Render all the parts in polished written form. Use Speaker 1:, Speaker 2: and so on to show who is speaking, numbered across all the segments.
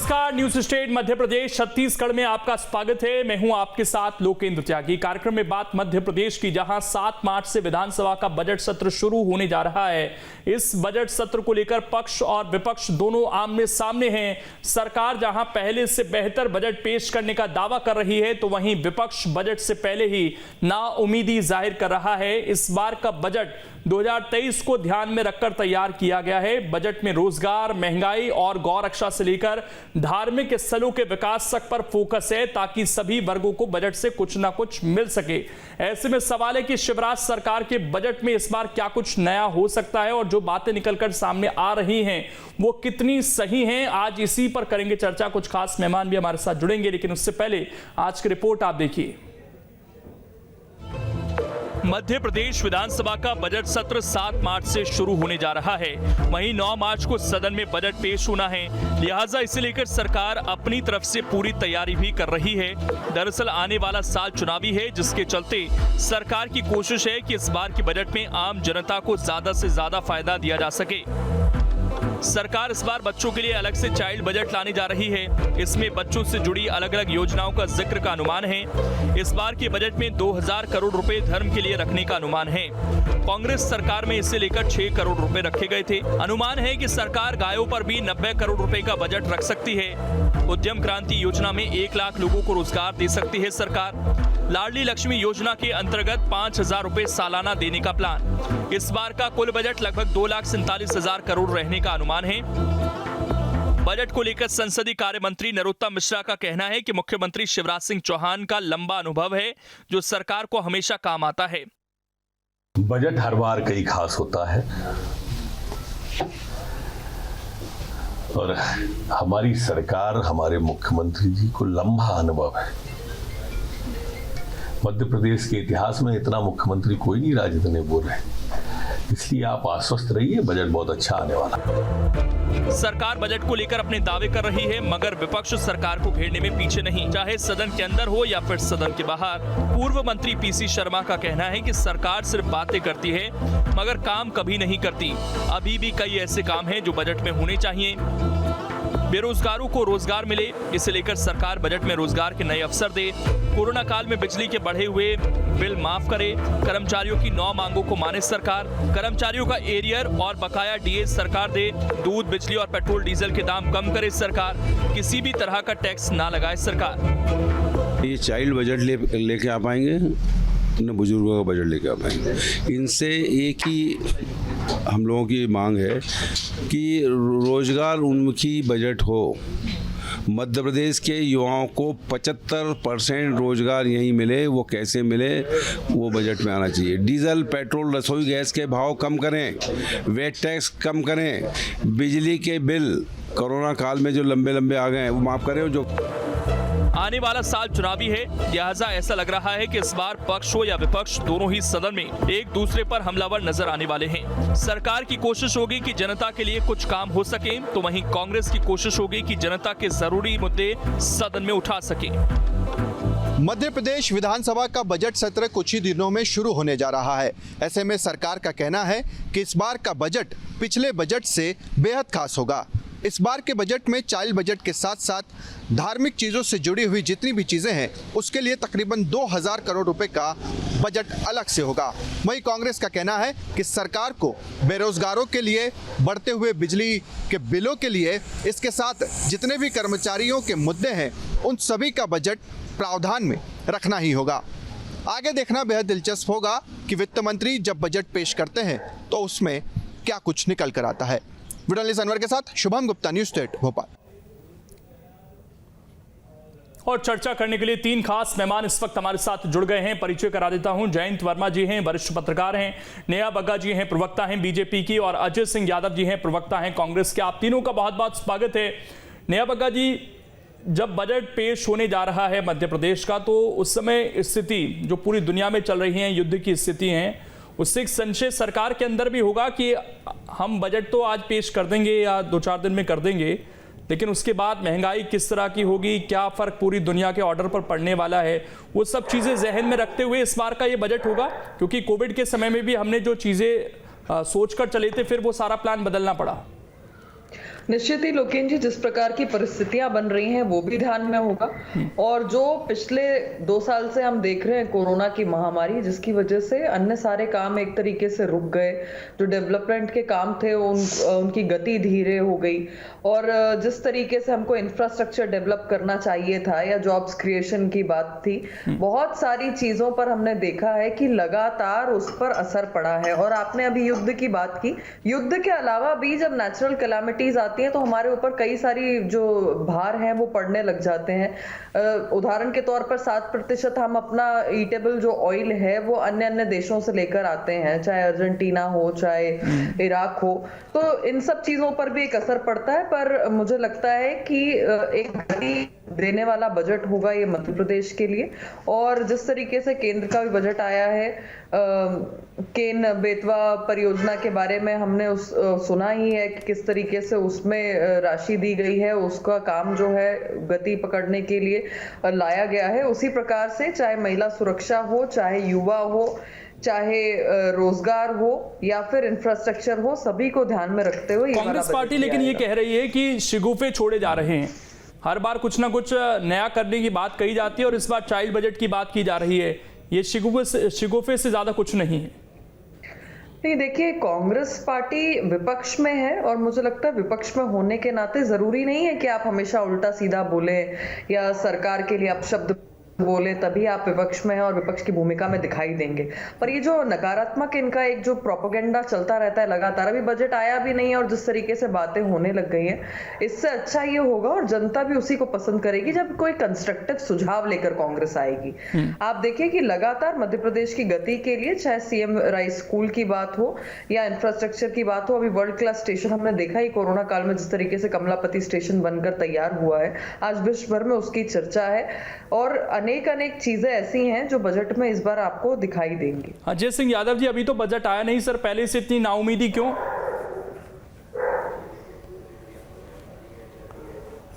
Speaker 1: नमस्कार, news state Madhya Pradesh Chhattisgarh में आपका स्वागत है। मैं हूं आपके साथ लोकेंद्र त्यागी। कार्यक्रम में बात मध्य प्रदेश की, जहां 7 मार्च से विधानसभा का बजट सत्र शुरू होने जा रहा है। इस बजट सत्र को लेकर पक्ष और विपक्ष दोनों आमने सामने हैं। सरकार जहां पहले से बेहतर बजट पेश करने का दावा कर रही है, तो वहीं विपक्ष बजट से पहले ही नाउमीदी जाहिर कर रहा है। इस बार का बजट 2023 को ध्यान में रखकर तैयार किया गया है। बजट में रोजगार, महंगाई और गौ रक्षा से लेकर धार्मिक स्थलों के विकास तक पर फोकस है, ताकि सभी वर्गों को बजट से कुछ ना कुछ मिल सके। ऐसे में सवाल है कि शिवराज सरकार के बजट में इस बार क्या कुछ नया हो सकता है और जो बातें निकलकर सामने आ रही हैं वो कितनी सही हैं। आज इसी पर करेंगे चर्चा। कुछ खास मेहमान भी हमारे साथ जुड़ेंगे, लेकिन उससे पहले आज की रिपोर्ट आप देखिए। मध्य प्रदेश विधानसभा का बजट सत्र 7 मार्च से शुरू होने जा रहा है। वहीं 9 मार्च को सदन में बजट पेश होना है, लिहाजा इसे लेकर सरकार अपनी तरफ से पूरी तैयारी भी कर रही है। दरअसल आने वाला साल चुनावी है, जिसके चलते सरकार की कोशिश है कि इस बार के बजट में आम जनता को ज्यादा से ज्यादा फायदा दिया जा सके। सरकार इस बार बच्चों के लिए अलग से चाइल्ड बजट लाने जा रही है। इसमें बच्चों से जुड़ी अलग अलग योजनाओं का जिक्र का अनुमान है। इस बार के बजट में 2000 करोड़ रुपए धर्म के लिए रखने का अनुमान है। कांग्रेस सरकार में इसे लेकर 6 करोड़ रुपए रखे गए थे। अनुमान है कि सरकार गायों पर भी 90 करोड़ रुपए का बजट रख सकती है। उद्यम क्रांति योजना में 1 लाख लोगों को रोजगार दे सकती है सरकार। लाडली लक्ष्मी योजना के अंतर्गत 5000 रुपए सालाना देने का प्लान। इस बार का कुल बजट लगभग 2,47,000 करोड़ रहने का अनुमान है। बजट को लेकर संसदीय कार्य मंत्री नरोत्तम मिश्रा का कहना है कि मुख्यमंत्री शिवराज सिंह चौहान का लंबा अनुभव है, जो सरकार को हमेशा काम आता है।
Speaker 2: बजट हर बार कई खास होता है और हमारी सरकार, हमारे मुख्यमंत्री जी को लंबा अनुभव है। मध्य प्रदेश के इतिहास में इतना मुख्यमंत्री कोई नहीं रहा जितने बोल रहे हैं, इसलिए आप आश्वस्त रहिए, बजट बहुत अच्छा आने वाला है।
Speaker 1: सरकार बजट को लेकर अपने दावे कर रही है, मगर विपक्ष सरकार को घेरने में पीछे नहीं, चाहे सदन के अंदर हो या फिर सदन के बाहर। पूर्व मंत्री पीसी शर्मा का कहना है कि सरकार सिर्फ बातें करती है मगर काम कभी नहीं करती। अभी भी कई ऐसे काम हैं जो बजट में होने चाहिए। बेरोजगारों को रोजगार मिले, इसे लेकर सरकार बजट में रोजगार के नए अवसर दे। कोरोना काल में बिजली के बढ़े हुए बिल माफ करे। कर्मचारियों की 9 मांगों को माने सरकार। कर्मचारियों का एरियर और बकाया डीए सरकार दे। दूध, बिजली और पेट्रोल डीजल के दाम कम करे सरकार। किसी भी तरह का टैक्स ना लगाए सरकार।
Speaker 3: ये चाइल्ड बजट लेके आ पाएंगे न बुजुर्गों का बजट लेके आ पाएंगे। इनसे एक ही हम लोगों की मांग है कि रोजगार उन्मुखी बजट हो। मध्य प्रदेश के युवाओं को 75% रोजगार यहीं मिले। वो कैसे मिले, वो बजट में आना चाहिए। डीजल, पेट्रोल, रसोई गैस के भाव कम करें, वेट टैक्स कम करें, बिजली के बिल कोरोना काल में जो लंबे लंबे आ गए हैं वो माफ़ करें। जो
Speaker 1: आने वाला साल चुनावी है, लिहाजा ऐसा लग रहा है कि इस बार पक्ष हो या विपक्ष, दोनों ही सदन में एक दूसरे पर हमलावर नजर आने वाले हैं। सरकार की कोशिश होगी कि जनता के लिए कुछ काम हो सके, तो वहीं कांग्रेस की कोशिश होगी कि जनता के जरूरी मुद्दे सदन में उठा सके।
Speaker 4: मध्य प्रदेश विधानसभा का बजट सत्र कुछ ही दिनों में शुरू होने जा रहा है। ऐसे में सरकार का कहना है कि इस बार का बजट पिछले बजट से बेहद खास होगा। इस बार के बजट में चाइल्ड बजट के साथ साथ धार्मिक चीज़ों से जुड़ी हुई जितनी भी चीज़ें हैं उसके लिए तकरीबन 2000 करोड़ रुपए का बजट अलग से होगा। वहीं कांग्रेस का कहना है कि सरकार को बेरोजगारों के लिए, बढ़ते हुए बिजली के बिलों के लिए, इसके साथ जितने भी कर्मचारियों के मुद्दे हैं उन सभी का बजट प्रावधान में रखना ही होगा। आगे देखना बेहद दिलचस्प होगा कि वित्त मंत्री जब बजट पेश करते हैं तो उसमें क्या कुछ निकल कर आता है। वीडियो अनवर के साथ शुभम गुप्ता, न्यूज स्टेट भोपाल।
Speaker 1: और चर्चा करने के लिए 3 खास मेहमान इस वक्त हमारे साथ जुड़ गए हैं। परिचय करा देता हूं। जयंत वर्मा जी हैं, वरिष्ठ पत्रकार हैं। नेहा बग्गा जी हैं, प्रवक्ता हैं बीजेपी की। और अजय सिंह यादव जी हैं, प्रवक्ता हैं कांग्रेस के। आप तीनों का बहुत बहुत स्वागत है। नेहा बग्गा जी, जब बजट पेश होने जा रहा है मध्य प्रदेश का, तो उस समय स्थिति जो पूरी दुनिया में चल रही है, युद्ध की स्थिति है, उससे एक संशय सरकार के अंदर भी होगा कि हम बजट तो आज पेश कर देंगे या 2-4 दिन में कर देंगे, लेकिन उसके बाद महंगाई किस तरह की होगी, क्या फर्क पूरी दुनिया के ऑर्डर पर पड़ने वाला है, वो सब चीज़ें जहन में रखते हुए इस बार का ये बजट होगा। क्योंकि कोविड के समय में भी हमने जो चीज़ें सोच कर चले थे, फिर वो सारा प्लान बदलना पड़ा।
Speaker 5: निश्चित ही लोकेन जी, जिस प्रकार की परिस्थितियां बन रही हैं वो भी ध्यान में होगा। और जो पिछले 2 साल से हम देख रहे हैं कोरोना की महामारी, जिसकी वजह से अन्य सारे काम एक तरीके से रुक गए, जो डेवलपमेंट के काम थे उनकी गति धीरे हो गई। और जिस तरीके से हमको इंफ्रास्ट्रक्चर डेवलप करना चाहिए था या जॉब्स क्रिएशन की बात थी, बहुत सारी चीजों पर हमने देखा है कि लगातार उस पर असर पड़ा है। और आपने अभी युद्ध की बात की, युद्ध के अलावा भी जब नेचुरल कैलामिटीज आती हैं तो हमारे ऊपर कई सारी जो भार हैं वो पड़ने लग जाते हैं। उदाहरण के तौर पर 7% हम अपना ईटेबल जो ऑयल है वो अन्य देशों से लेकर आते हैं, चाहे अर्जेंटीना हो चाहे इराक हो, तो इन सब चीजों पर भी एक असर पड़ता है। पर मुझे लगता है कि एक गति देने वाला बजट होगा ये मध्य प्रदेश के लिए। और जिस तरीके से केंद्र का भी बजट आया है, केन बेतवा परियोजना के बारे में हमने सुना ही है कि किस तरीके से उसमें राशि दी गई है, उसका काम जो है गति पकड़ने के लिए लाया गया है। उसी प्रकार से चाहे महिला सुरक्षा हो, चाहे युवा हो, चाहे रोजगार हो या फिर इंफ्रास्ट्रक्चर हो, सभी को ध्यान में रखते हुए
Speaker 1: कांग्रेस पार्टी लेकिन ये कह रही है कि शिगुफे छोड़े जा रहे हैं, हर बार कुछ ना कुछ नया करने की बात कही जाती है और इस बार चाइल्ड बजट की बात की जा रही है। ये शिगुफे से ज्यादा कुछ नहीं है।
Speaker 5: नहीं, देखिए, कांग्रेस पार्टी विपक्ष में है और मुझे लगता है विपक्ष में होने के नाते जरूरी नहीं है कि आप हमेशा उल्टा सीधा बोले या सरकार के लिए अपशब्द बोले तभी आप विपक्ष में हैं और विपक्ष की भूमिका में दिखाई देंगे। पर ये जो नकारात्मक इनका एक जो प्रोपेगेंडा चलता रहता है लगातार, अभी बजट आया भी नहीं है और जिस तरीके से बातें होने लग गई हैं, इससे अच्छा ये होगा और जनता भी उसी को पसंद करेगी जब कोई कंस्ट्रक्टिव सुझाव लेकर कांग्रेस आएगी। आप देखिए कि लगातार मध्य प्रदेश की गति के लिए चाहे सीएम राइस स्कूल की बात हो या इंफ्रास्ट्रक्चर की बात हो, अभी वर्ल्ड क्लास स्टेशन हमने देखा ही कोरोना काल में जिस तरीके से कमलापति स्टेशन बनकर तैयार हुआ है, आज विश्व भर में उसकी चर्चा है। और अनेक चीजें ऐसी हैं जो बजट में इस बार आपको दिखाई देंगी।
Speaker 1: अजय सिंह यादव जी, अभी तो बजट आया नहीं सर, पहले से इतनी नाउमीदी क्यों?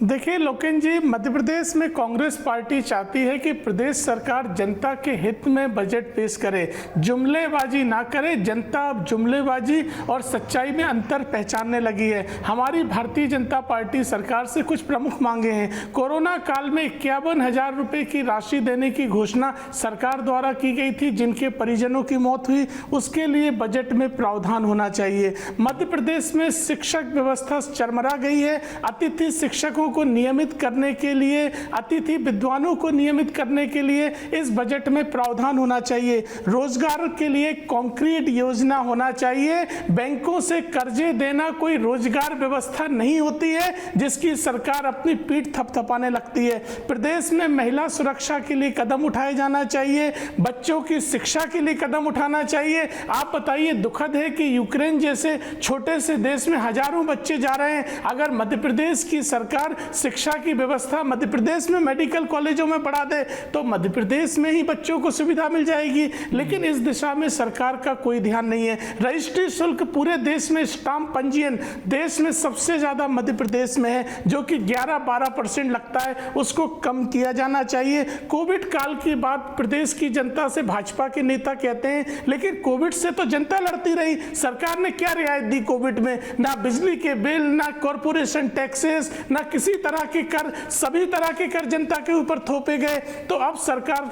Speaker 6: देखिए लोकेन जी, मध्य प्रदेश में कांग्रेस पार्टी चाहती है कि प्रदेश सरकार जनता के हित में बजट पेश करे, जुमलेबाजी ना करे। जनता अब जुमलेबाजी और सच्चाई में अंतर पहचानने लगी है। हमारी भारतीय जनता पार्टी सरकार से कुछ प्रमुख मांगे हैं। कोरोना काल में 51,000 रुपये की राशि देने की घोषणा सरकार द्वारा की गई थी, जिनके परिजनों की मौत हुई, उसके लिए बजट में प्रावधान होना चाहिए। मध्य प्रदेश में शिक्षक व्यवस्था चरमरा गई है। अतिथि शिक्षकों को नियमित करने के लिए, अतिथि विद्वानों को नियमित करने के लिए इस बजट में प्रावधान होना चाहिए। रोजगार के लिए कॉन्क्रीट योजना होना चाहिए। बैंकों से कर्जे देना कोई रोजगार व्यवस्था नहीं होती है जिसकी सरकार अपनी पीठ थपथपाने लगती है। प्रदेश में महिला सुरक्षा के लिए कदम उठाए जाना चाहिए, बच्चों की शिक्षा के लिए कदम उठाना चाहिए। आप बताइए, दुखद है कि यूक्रेन जैसे छोटे से देश में हजारों बच्चे जा रहे हैं। अगर मध्य प्रदेश की सरकार शिक्षा की व्यवस्था मध्य प्रदेश में मेडिकल कॉलेजों में बढ़ा दे तो मध्य प्रदेश में ही बच्चों को सुविधा मिल जाएगी, लेकिन इस दिशा में सरकार का कोई ध्यान नहीं है। रजिस्ट्री शुल्क पूरे देश में, स्टाम्प पंजीयन देश में सबसे ज्यादा मध्य प्रदेश में है, जो कि 11-12% लगता है, उसको कम किया जाना चाहिए। कोविड काल की बात प्रदेश की जनता से भाजपा के नेता कहते हैं, लेकिन कोविड से तो जनता लड़ती रही। सरकार ने क्या रियायत दी कोविड में? ना बिजली के बिल, ना कॉरपोरेशन टैक्सेस, ना किसी तरह के कर, सभी तरह के कर जनता के ऊपर थोपे गए। तो अब सरकार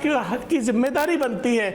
Speaker 6: की जिम्मेदारी बनती है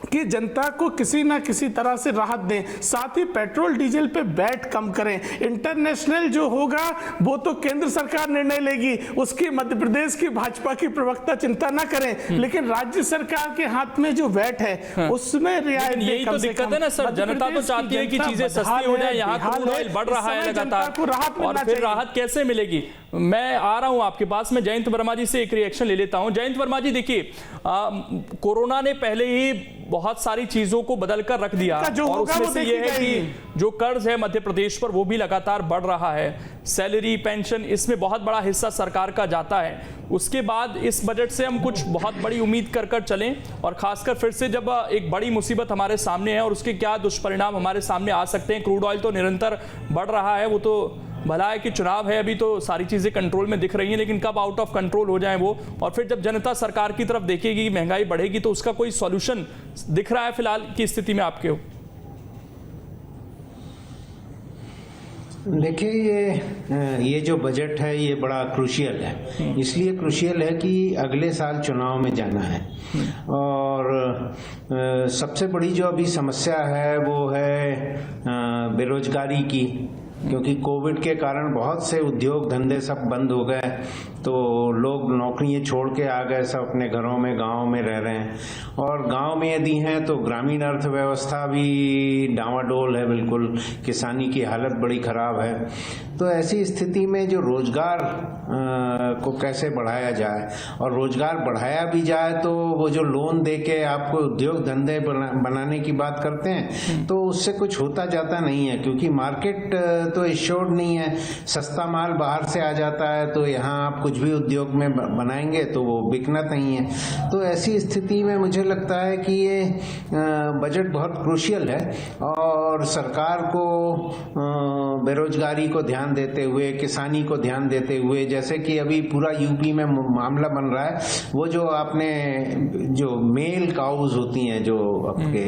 Speaker 6: कि जनता को किसी ना किसी तरह से राहत दें। साथ ही पेट्रोल डीजल पे वैट कम करें। इंटरनेशनल जो होगा वो तो केंद्र सरकार निर्णय लेगी, उसकी मध्य प्रदेश की भाजपा की प्रवक्ता चिंता ना करें, लेकिन राज्य सरकार के हाथ में जो वैट है उसमें रियायत।
Speaker 1: यही तो दिक्कत है ना सर, जनता तो चाहती है कि चीजें सस्ती हो जाए। यहाँ क्रूड ऑयल बढ़ रहा है लगातार, और फिर राहत कैसे मिलेगी? मैं आ रहा हूं आपके पास में जयंत वर्मा जी से एक रिएक्शन ले लेता हूं। जयंत वर्मा जी, देखिए, कोरोना ने पहले ही बहुत सारी चीजों को बदल कर रख दिया और उसमें से यह है कि जो कर्ज है मध्य प्रदेश पर वो भी लगातार बढ़ रहा है। सैलरी, पेंशन, इसमें बहुत बड़ा हिस्सा सरकार का जाता है। उसके बाद इस बजट से हम कुछ बहुत बड़ी उम्मीद कर चलें, और खासकर फिर से जब एक बड़ी मुसीबत हमारे सामने है और उसके क्या दुष्परिणाम हमारे सामने आ सकते हैं। क्रूड ऑयल तो निरंतर बढ़ रहा है, वो तो भला है कि चुनाव है, अभी तो सारी चीजें कंट्रोल में दिख रही हैं, लेकिन कब आउट ऑफ कंट्रोल हो जाए वो, और फिर जब जनता सरकार की तरफ देखेगी कि महंगाई बढ़ेगी तो उसका कोई सॉल्यूशन दिख रहा है फिलहाल की स्थिति में आपके?
Speaker 7: देखिए ये जो बजट है ये बड़ा क्रूशियल है। इसलिए क्रूशियल है कि अगले साल चुनाव में जाना है और सबसे बड़ी जो अभी समस्या है वो है बेरोजगारी की, क्योंकि कोविड के कारण बहुत से उद्योग धंधे सब बंद हो गए, तो लोग नौकरियां छोड़ के आ गए, सब अपने घरों में गांव में रह रहे हैं। और गांव में यदि हैं तो ग्रामीण अर्थव्यवस्था भी डावाडोल है, बिल्कुल किसानी की हालत बड़ी खराब है। तो ऐसी स्थिति में जो रोजगार को कैसे बढ़ाया जाए, और रोजगार बढ़ाया भी जाए तो वो जो लोन दे के आपको उद्योग धंधे बनाने की बात करते हैं तो उससे कुछ होता जाता नहीं है, क्योंकि मार्केट तो एश्योर्ड नहीं है। सस्ता माल बाहर से आ जाता है तो यहाँ आप कुछ भी उद्योग में बनाएंगे तो वो बिकना नहीं है। तो ऐसी स्थिति में मुझे लगता है कि ये बजट बहुत क्रूशियल है और सरकार को बेरोजगारी को ध्यान देते हुए, किसानी को ध्यान देते हुए, जैसे कि अभी पूरा यूपी में मामला बन रहा है, वो जो आपने जो मेल काउज होती हैं, जो आपके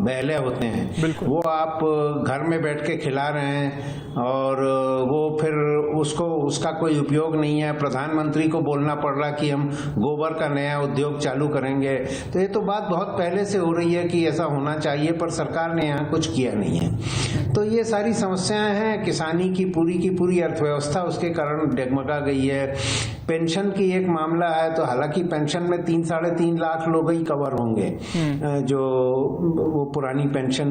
Speaker 7: बैले होते हैं, वो आप घर में बैठ के खिला रहे हैं और वो फिर उसका कोई उपयोग नहीं है। प्रधानमंत्री को बोलना पड़ रहा कि हम गोबर का नया उद्योग चालू करेंगे। तो ये तो बात बहुत पहले से हो रही है कि ऐसा होना चाहिए, पर सरकार ने यहाँ कुछ किया नहीं है। तो ये सारी समस्याएं हैं। किसानी की पूरी अर्थव्यवस्था उसके कारण डगमगा गई है। पेंशन की एक मामला है, तो हालांकि पेंशन में 3-3.5 लाख लोग ही कवर होंगे जो वो पुरानी पेंशन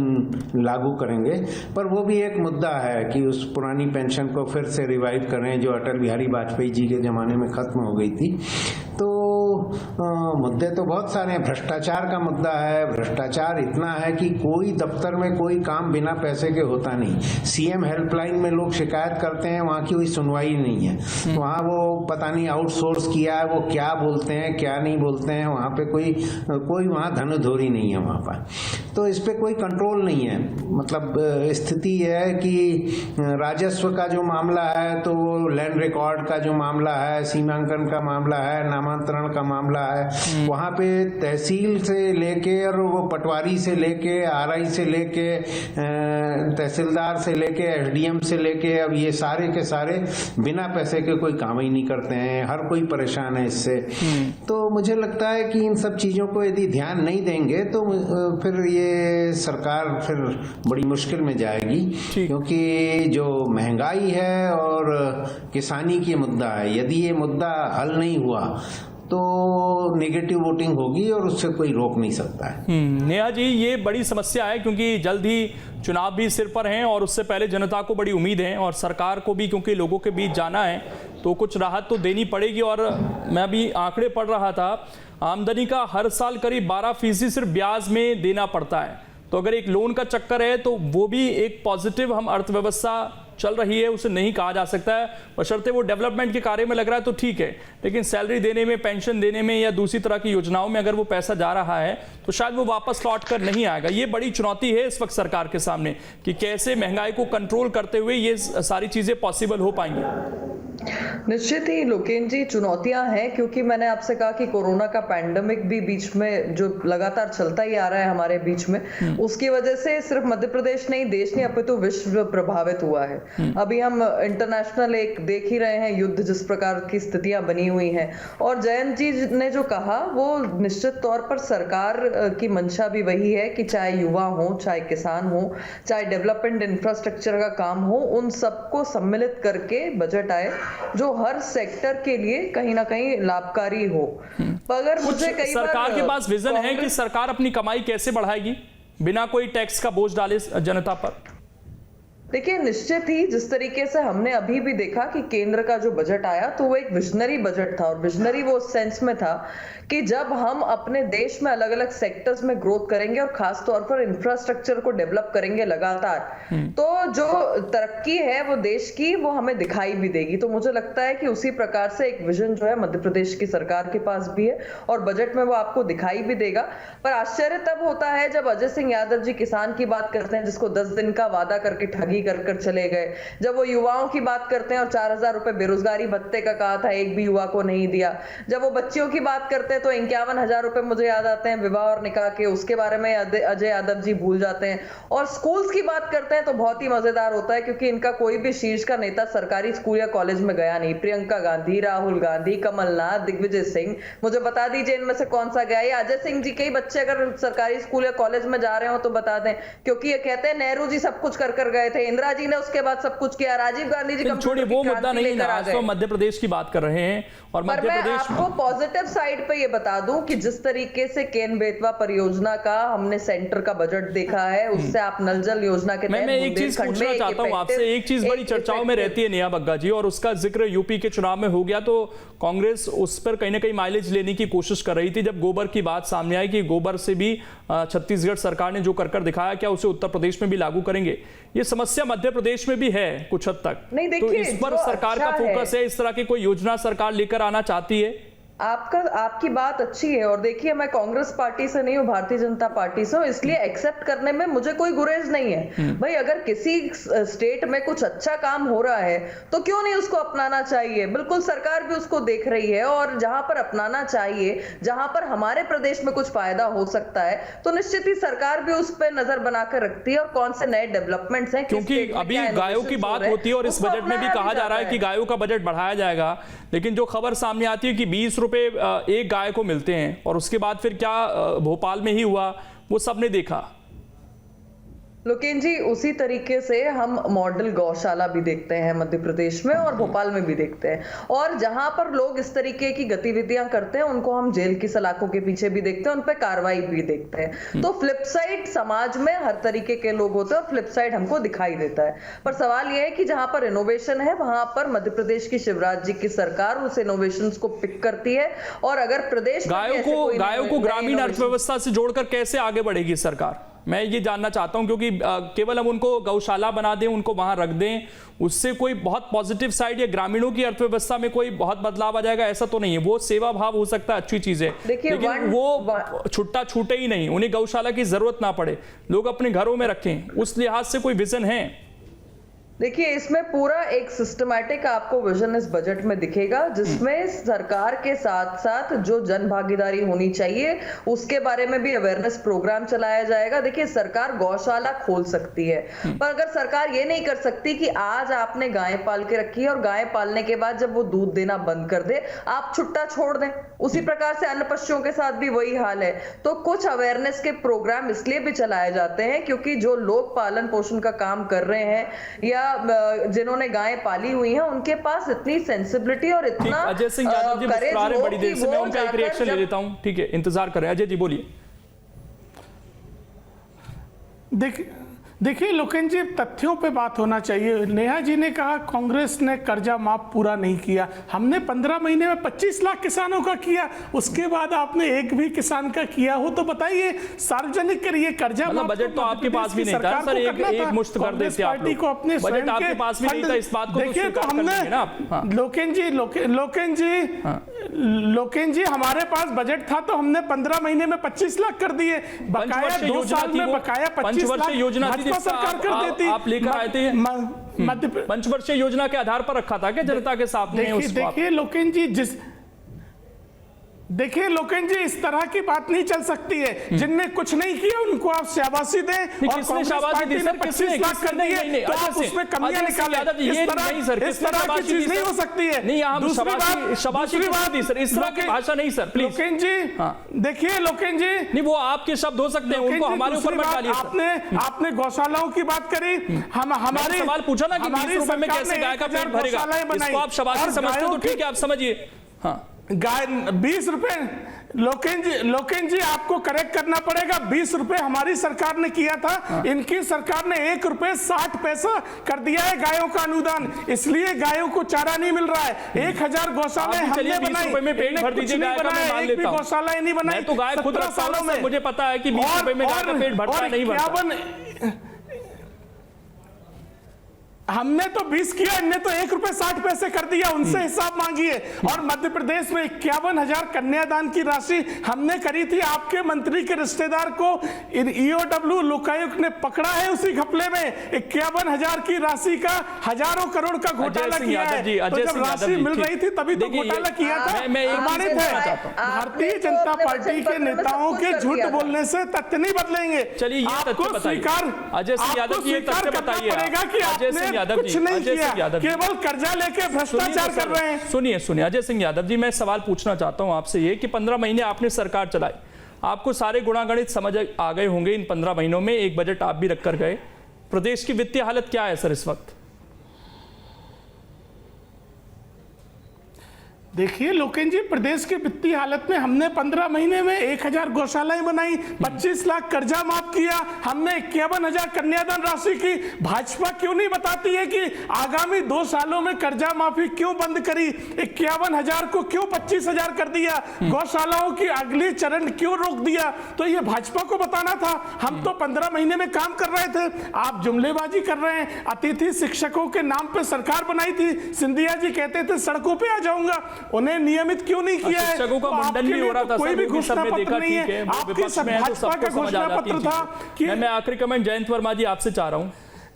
Speaker 7: लागू करेंगे, पर वो भी एक मुद्दा है कि उस पुरानी पेंशन को फिर से रिवाइव करें जो अटल बिहारी वाजपेयी जी के जमाने में खत्म हो गई थी। तो मुद्दे तो बहुत सारे हैं। भ्रष्टाचार का मुद्दा है। भ्रष्टाचार इतना है कि कोई दफ्तर में कोई काम बिना पैसे के होता नहीं। सीएम हेल्पलाइन में लोग शिकायत करते हैं, वहाँ की कोई सुनवाई नहीं है। वहाँ वो पता नहीं आउटसोर्स किया है, वो क्या बोलते हैं क्या नहीं बोलते हैं, वहाँ पे कोई वहाँ धनधोरी नहीं है वहाँ पर। तो इस पे कोई कंट्रोल नहीं है। मतलब स्थिति है कि राजस्व का जो मामला है, तो वो लैंड रिकॉर्ड का जो मामला है, सीमांकन का मामला है, नामांतरण का मामला है, वहाँ पे तहसील से लेके और वो पटवारी से लेके, आरआई से लेके, तहसीलदार से लेके, एसडीएम से लेके, अब ये सारे के सारे बिना पैसे के कोई काम ही नहीं करते हैं। हर कोई परेशान है इससे। तो मुझे लगता है कि इन सब चीजों को यदि ध्यान नहीं देंगे तो फिर ये सरकार फिर बड़ी मुश्किल में जाएगी, क्योंकि जो महंगाई है और किसानी की मुद्दा है, यदि ये मुद्दा हल नहीं हुआ तो नेगेटिव वोटिंग होगी और उससे कोई रोक नहीं सकता है।
Speaker 1: नेहा जी, ये बड़ी समस्या है क्योंकि जल्द ही चुनाव भी सिर पर हैं और उससे पहले जनता को बड़ी उम्मीद है और सरकार को भी, क्योंकि लोगों के बीच जाना है तो कुछ राहत तो देनी पड़ेगी। और मैं अभी आंकड़े पढ़ रहा था, आमदनी का हर साल करीब 12% सिर्फ ब्याज में देना पड़ता है। तो अगर एक लोन का चक्कर है तो वो भी एक पॉजिटिव हम अर्थव्यवस्था चल रही है उसे नहीं कहा जा सकता है, बशर्ते वो डेवलपमेंट के कार्य में लग रहा है तो ठीक है, लेकिन सैलरी देने में, पेंशन देने में या दूसरी तरह की योजनाओं में अगर वो पैसा जा रहा है तो शायद वो वापस लौट कर नहीं आएगा। ये बड़ी चुनौती है इस वक्त सरकार के सामने कि कैसे महंगाई को कंट्रोल करते हुए ये सारी चीजें पॉसिबल हो पाएंगी।
Speaker 5: निश्चित ही लोकेन जी, चुनौतियां हैं, क्योंकि मैंने आपसे कहा कि कोरोना का पैंडेमिक भी बीच में जो लगातार चलता ही आ रहा है हमारे बीच में, उसकी वजह से सिर्फ मध्य प्रदेश नहीं, देश नहीं अपितु विश्व प्रभावित हुआ है। अभी हम इंटरनेशनल एक देख ही रहे हैं युद्ध, जिस प्रकार की स्थितियां बनी हुई हैं। और जयंत जी ने जो कहा वो निश्चित तौर पर सरकार की मंशा भी वही है कि चाहे युवा हो, चाहे किसान हो, चाहे डेवलपमेंट इंफ्रास्ट्रक्चर का काम हो, उन सबको सम्मिलित करके बजट आए जो हर सेक्टर के लिए कहीं ना कहीं लाभकारी हो। अगर मुझे कई
Speaker 1: सरकार के पास विजन है कि सरकार अपनी कमाई कैसे बढ़ाएगी बिना कोई टैक्स का बोझ डाले जनता पर?
Speaker 5: देखिए, निश्चित ही जिस तरीके से हमने अभी भी देखा कि केंद्र का जो बजट आया तो वो एक विजनरी बजट था, और विजनरी वो उस सेंस में था कि जब हम अपने देश में अलग अलग सेक्टर्स में ग्रोथ करेंगे और खास तौर पर इंफ्रास्ट्रक्चर को डेवलप करेंगे लगातार, तो जो तरक्की है वो देश की, वो हमें दिखाई भी देगी। तो मुझे लगता है कि उसी प्रकार से एक विजन जो है मध्य प्रदेश की सरकार के पास भी है और बजट में वो आपको दिखाई भी देगा। पर आश्चर्य तब होता है जब अजय सिंह यादव जी किसान की बात करते हैं, जिसको 10 दिन का वादा करके ठगी ठगी कर चले गए। जब वो युवाओं की बात करते हैं और 4,000 रुपए बेरोजगारी भत्ते का कहा था, एक भी युवा को नहीं दिया। जब वो बच्चियों की बात करते हैं तो 51,000 रुपए मुझे याद आते हैं विवाह और निकाह के, उसके बारे में अजय यादव जी भूल जाते हैं। और स्कूल्स की बात करते हैं तो बहुत ही मजेदार होता है, क्योंकि इनका कोई भी शीर्ष का नेता सरकारी स्कूल या कॉलेज में गया नहीं। प्रियंका गांधी, राहुल गांधी, कमलनाथ, दिग्विजय सिंह, मुझे बता दीजिए इनमें से कौन सा गया। ये अजय सिंह जी के ही बच्चे अगर सरकारी स्कूल या कॉलेज में जा रहे हो तो बता दें, क्योंकि ये कहते हैं नेहरू जी सब कुछ कर गए थे, इंदिरा जी ने उसके बाद सब कुछ किया, राजीव गांधी जी
Speaker 1: छोड़िए वो मुद्दा नहीं है, आज तो मध्य प्रदेश की बात कर रहे हैं। और मध्य प्रदेश
Speaker 5: आपको पॉजिटिव साइड पे ये बता दूं कि जिस तरीके से केन बेतवा परियोजना का हमने सेंटर का बजट देखा है, उससे आप नल जल योजना के
Speaker 1: मैं एक चीज पूछना चाहता हूं आपसे। एक चीज बड़ी चर्चाओं में रहती है नेहा बग्गा जी, और उसका जिक्र यूपी के चुनाव में हो गया तो कांग्रेस उस पर कहीं ना कहीं माइलेज लेने की कोशिश कर रही थी। जब गोबर की बात सामने आई कि गोबर से भी छत्तीसगढ़ सरकार ने जो कर दिखाया, क्या उसे उत्तर प्रदेश में भी लागू करेंगे? ये समस्या मध्य प्रदेश में भी है कुछ हद तक, तो इस पर सरकार का फोकस है, इस तरह की कोई योजना सरकार लेकर आना चाहती है?
Speaker 5: आपकी बात अच्छी है, और देखिए मैं कांग्रेस पार्टी से नहीं हूँ, भारतीय जनता पार्टी से हूँ, इसलिए एक्सेप्ट करने में मुझे कोई गुरेज नहीं है। भाई अगर किसी स्टेट में कुछ अच्छा काम हो रहा है तो क्यों नहीं उसको अपनाना चाहिए। बिल्कुल सरकार भी उसको देख रही है, और जहां पर अपनाना चाहिए, जहां पर हमारे प्रदेश में कुछ फायदा हो सकता है, तो निश्चित ही सरकार भी उस पर नजर बनाकर रखती है। और कौन से नए डेवलपमेंट्स हैं,
Speaker 1: क्योंकि अभी गायों की बात होती है और इस बजट में भी कहा जा रहा है कि गायों का बजट बढ़ाया जाएगा, लेकिन जो खबर सामने आती है कि 20 रुपए एक गाय को मिलते हैं, और उसके बाद फिर क्या भोपाल में ही हुआ वो सबने देखा।
Speaker 5: लोकेन जी, उसी तरीके से हम मॉडल गौशाला भी देखते हैं मध्य प्रदेश में, और भोपाल में भी देखते हैं। और जहां पर लोग इस तरीके की गतिविधियां करते हैं उनको हम जेल की सलाखों के पीछे भी देखते हैं, उन पर कार्रवाई भी देखते हैं। तो फ्लिप साइड समाज में हर तरीके के लोग होते हैं और फ्लिप साइड हमको दिखाई देता है। पर सवाल यह है कि जहां पर इनोवेशन है वहां पर मध्य प्रदेश की शिवराज जी की सरकार उस इनोवेशन को पिक करती है। और अगर प्रदेश
Speaker 1: गायों को ग्रामीण अर्थव्यवस्था से जोड़कर कैसे आगे बढ़ेगी सरकार, मैं ये जानना चाहता हूं। क्योंकि केवल हम उनको गौशाला बना दें, उनको वहां रख दें, उससे कोई बहुत पॉजिटिव साइड या ग्रामीणों की अर्थव्यवस्था में कोई बहुत बदलाव आ जाएगा ऐसा तो नहीं है। वो सेवा भाव हो सकता है, अच्छी चीज है, लेकिन वो छुट्टा छूटे ही नहीं, उन्हें गौशाला की जरूरत ना पड़े, लोग अपने घरों में रखें, उस लिहाज से कोई विजन है?
Speaker 5: देखिए इसमें पूरा एक सिस्टमैटिक आपको विजन इस बजट में दिखेगा, जिसमें सरकार के साथ साथ जो जन भागीदारी होनी चाहिए उसके बारे में भी अवेयरनेस प्रोग्राम चलाया जाएगा। देखिए सरकार गौशाला खोल सकती है, पर अगर सरकार ये नहीं कर सकती कि आज आपने गाय पाल के रखी है और गाय पालने के बाद जब वो दूध देना बंद कर दे आप छुट्टा छोड़ दें, उसी प्रकार से अन्य पशुओं के साथ भी वही हाल है। तो कुछ अवेयरनेस के प्रोग्राम इसलिए भी चलाए जाते हैं क्योंकि जो लोग पालन पोषण का काम कर रहे हैं या जिन्होंने गायें पाली हुई हैं उनके पास इतनी सेंसिबिलिटी और इतना
Speaker 1: अजय सिंह यादव जी मुस्कुरा रहे हैं बड़ी देर से, मैं उनका एक रिएक्शन ले लेता हूं। ठीक है, इंतजार कर रहे हैं। अजय जी बोलिए।
Speaker 6: देखिए लोकेन जी, तथ्यों पे बात होना चाहिए। नेहा जी ने कहा कांग्रेस ने कर्जा माफ पूरा नहीं किया। हमने 15 महीने में 25 लाख किसानों का किया, उसके बाद आपने एक भी किसान का किया हो तो बताइए, सार्वजनिक करिए। कर्जा माफ
Speaker 1: बजट तो आपके पास भी नहीं था सर, एक मुश्त कर देते आप लोग।
Speaker 6: को अपने
Speaker 1: बजट आपके पास भी नहीं था, इस बात को
Speaker 6: देखिए तो हमने लोकेन जी हमारे पास बजट था तो हमने 15 महीने में 25 लाख कर दिए। बकाया 2 साल में बकाया 25 लाख
Speaker 1: योजना
Speaker 6: सरकार कर देती।
Speaker 1: आप लेकर आए थे पंचवर्षीय योजना के आधार पर रखा था क्या जनता के सामने? देखिए लोकेन जी, इस तरह की बात नहीं चल सकती है। जिनने कुछ नहीं किया उनको आप शाबाशी दें और कांग्रेस पार्टी ने 25 लाख कर दिए तो आप उसमें कमियां निकालें। इस तरह की चीज नहीं हो सकती है। शाबाशी सर, इस तरह की भाषा नहीं सर, प्लीज।
Speaker 6: लोकेन जी देखिए, लोकेन जी
Speaker 1: नहीं, वो आपके शब्द हो सकते हैं, उनको हमारे ऊपर मत डालिए।
Speaker 6: आपने गौशालाओं की बात करी, हमारे
Speaker 1: सवाल पूछा ना कि 20 रुपए में कैसे गाय का पेट भरेगा, इसको आप शाबाशी समझते तो ठीक है, आप समझिए। हाँ,
Speaker 6: गाय 20 रुपए, लोकेन जी आपको करेक्ट करना पड़ेगा। 20 रुपए हमारी सरकार ने किया था, इनकी सरकार ने 1 रुपए 60 पैसा कर दिया है गायों का अनुदान, इसलिए गायों को चारा नहीं मिल रहा है। 1000 गौशालाएं हमने बनाई, एक भी गौशाला नहीं बनाई।
Speaker 1: तो गाय खुद सालों में मुझे पता है कि 20 रुपए में गाय का पेट भरता नहीं भरता।
Speaker 6: हमने तो 20 किया, इनने तो 1 रुपए 60 पैसे कर दिया, उनसे हिसाब मांगिए। और मध्य प्रदेश में 51,000 कन्यादान की राशि हमने करी थी, आपके मंत्री के रिश्तेदार को ईओडब्ल्यू लोकायुक्त ने पकड़ा है उसी घपले में। 51,000 की राशि का हजारों करोड़ का घोटाला किया है। तो जब राशि मिल रही थी तभी तो घोटाला किया था। प्रमाणित है। भारतीय जनता पार्टी के नेताओं के झूठ बोलने से तथ्य नहीं बदलेंगे।
Speaker 1: चलिए
Speaker 6: आपको स्वीकार करना पड़ेगा कि आपने कुछ नहीं किया, केवल कर्जा लेके भ्रष्टाचार कर रहे हैं।
Speaker 1: सुनिए अजय सिंह यादव जी, मैं सवाल पूछना चाहता हूं आपसे ये कि 15 महीने आपने सरकार चलाई, आपको सारे गुणागणित समझ आ गए होंगे इन 15 महीनों में, एक बजट आप भी रख कर गए। प्रदेश की वित्तीय हालत क्या है सर इस वक्त?
Speaker 6: देखिए लोकेन जी, प्रदेश की वित्तीय हालत में हमने 15 महीने में 1,000 गौशालाएं बनाई, 25 लाख कर्जा माफ किया, हमने 51,000 कन्यादान राशि की। भाजपा क्यों नहीं बताती है कि आगामी 2 सालों में कर्जा माफी क्यों बंद करी, 51,000 को क्यों 25,000 कर दिया, गौशालाओं की अगली चरण क्यों रोक दिया? तो ये भाजपा को बताना था। हम तो 15 महीने में काम कर रहे थे, आप जुमलेबाजी कर रहे हैं। अतिथि शिक्षकों के नाम पे सरकार बनाई थी, सिंधिया जी कहते थे सड़कों पे आ जाऊंगा, उन्हें नियमित क्यों नहीं किया है?
Speaker 1: शिक्षकों का मंडन भी हो रहा था,
Speaker 6: कोई भी घोषणा पत्र नहीं है, आपके सब भाजपा का घोषणा पत्र था कि
Speaker 1: मैं आखिरी कमेंट जयंत वर्मा जी आपसे चाह रहा हूं,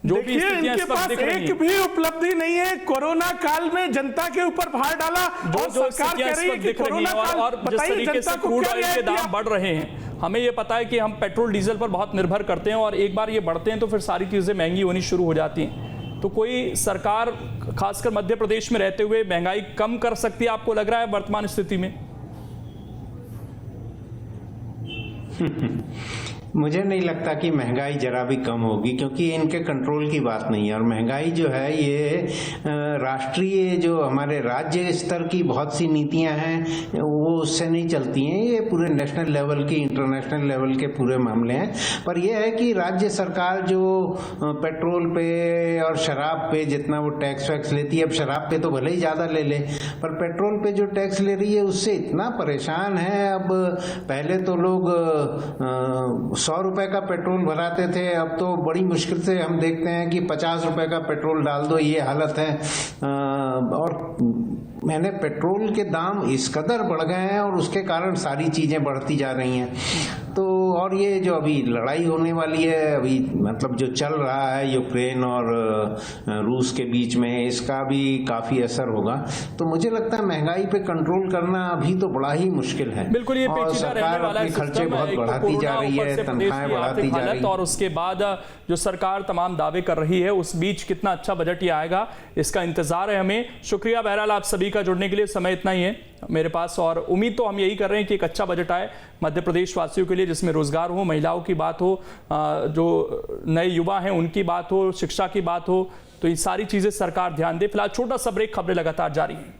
Speaker 1: जो भी
Speaker 6: इनके पास एक भी उपलब्धि नहीं है। कोरोना काल में जनता के ऊपर भार डाला और सरकार कह रही है कि कोरोना काल,
Speaker 1: और जिस तरीके से क्रूड ऑयल के दाम बढ़ रहे हैं, हमें ये पता है कि हम पेट्रोल डीजल पर बहुत निर्भर करते हैं और एक बार ये बढ़ते हैं तो फिर सारी चीजें महंगी होनी शुरू हो जाती हैं। तो कोई सरकार खासकर मध्य प्रदेश में रहते हुए महंगाई कम कर सकती है, आपको लग रहा है वर्तमान स्थिति में?
Speaker 7: मुझे नहीं लगता कि महंगाई जरा भी कम होगी, क्योंकि इनके कंट्रोल की बात नहीं है। और महंगाई जो है ये राष्ट्रीय, जो हमारे राज्य स्तर की बहुत सी नीतियां हैं वो उससे नहीं चलती हैं, ये पूरे नेशनल लेवल की, इंटरनेशनल लेवल के पूरे मामले हैं। पर यह है कि राज्य सरकार जो पेट्रोल पे और शराब पे जितना वो टैक्स वैक्स लेती है, अब शराब पे तो भले ही ज़्यादा ले ले, पर पेट्रोल पे जो टैक्स ले रही है उससे इतना परेशान है। अब पहले तो लोग 100 रुपए का पेट्रोल भराते थे, अब तो बड़ी मुश्किल से हम देखते हैं कि 50 रुपए का पेट्रोल डाल दो, ये हालत है। और मैंने पेट्रोल के दाम इस कदर बढ़ गए हैं और उसके कारण सारी चीजें बढ़ती जा रही हैं। तो और ये जो अभी लड़ाई होने वाली है, अभी मतलब जो चल रहा है यूक्रेन और रूस के बीच में, इसका भी काफी असर होगा। तो मुझे लगता है महंगाई पे कंट्रोल करना अभी तो बड़ा ही मुश्किल है।
Speaker 1: बिल्कुल, ये पेचीदा रहने वाला है,
Speaker 7: खर्चे बहुत बढ़ाती जा रही है, तनख्वाहें बढ़ाती जा रही है,
Speaker 1: और उसके बाद जो सरकार तमाम दावे कर रही है उस बीच कितना अच्छा बजट ये आएगा, इसका इंतजार है हमें। शुक्रिया बहरहाल आप सभी का जुड़ने के लिए। समय इतना ही है मेरे पास और उम्मीद तो हम यही कर रहे हैं कि एक अच्छा बजट आए मध्य प्रदेश वासियों के लिए, जिसमें रोजगार हो, महिलाओं की बात हो, जो नए युवा हैं उनकी बात हो, शिक्षा की बात हो, तो ये सारी चीजें सरकार ध्यान दे। फिलहाल छोटा सा ब्रेक, खबरें लगातार जारी हैं।